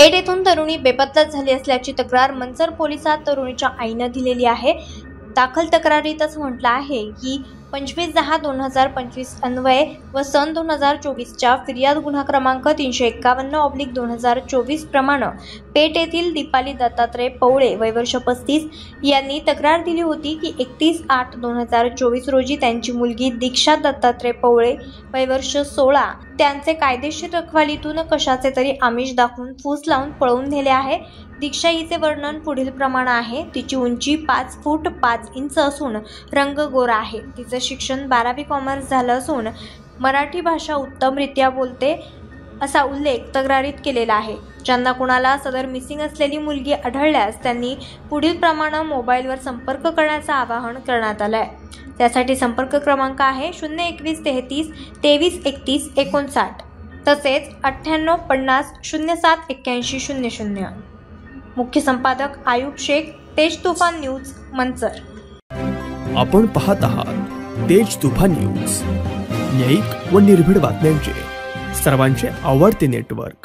पेठ येथून तरुणी बेपत्ता झाली असल्याची तक्रार मंचर पोलिसात तरुणीच्या आईने दिलेली आहे। दाखल तक्रारीतच म्हटलं आहे की 25/10/2025 अन्वये व सन 2024च्या फिर्याद गुन्हा क्रमांक 351/2024 प्रमाणे पेठ येथील दीपाली दत्तात्रय पवळे वय वर्ष 35 यांनी तक्रार दिली होती की 31/8/2024 रोजी त्यांची मुलगी दीक्षा दत्तात्रय पवळे वय वर्ष 16 त्यांचे कायदेशीर रखवालीतून कशाचे तरी आमिष दाखवून फूस लावून पळवून नेले आहे। दीक्षा हिचे वर्णन पुढील प्रमाणे आहे। तिची उंची 5 फूट 5 इंच असून रंग गोरा आहे। तिचे शिक्षण 12वी कॉमर्स झालं असून मराठी भाषा उत्तमरित्या बोलते असा उल्लेख तक्रारीत केलेला आहे। ज्यांना कुणाला सदर मिसिंग असलेली मुलगी आढळल्यास त्यांनी पुढील प्रमाणे मोबाईलवर संपर्क करण्याचं आवाहन करण्यात आलं आहे। त्यासाठी संपर्क क्रमांक आहे 021 33 23 31 59 तसेच 98 50 07 81 00। मुख्य संपादक आयुब शेख, तेज तुफान न्यूज, मंचर। आपण पाहत आहात तेज तुफान न्यूज, न्यायिक व निर्भीड बातम्यांचे सर्वांचे आवडते नेटवर्क।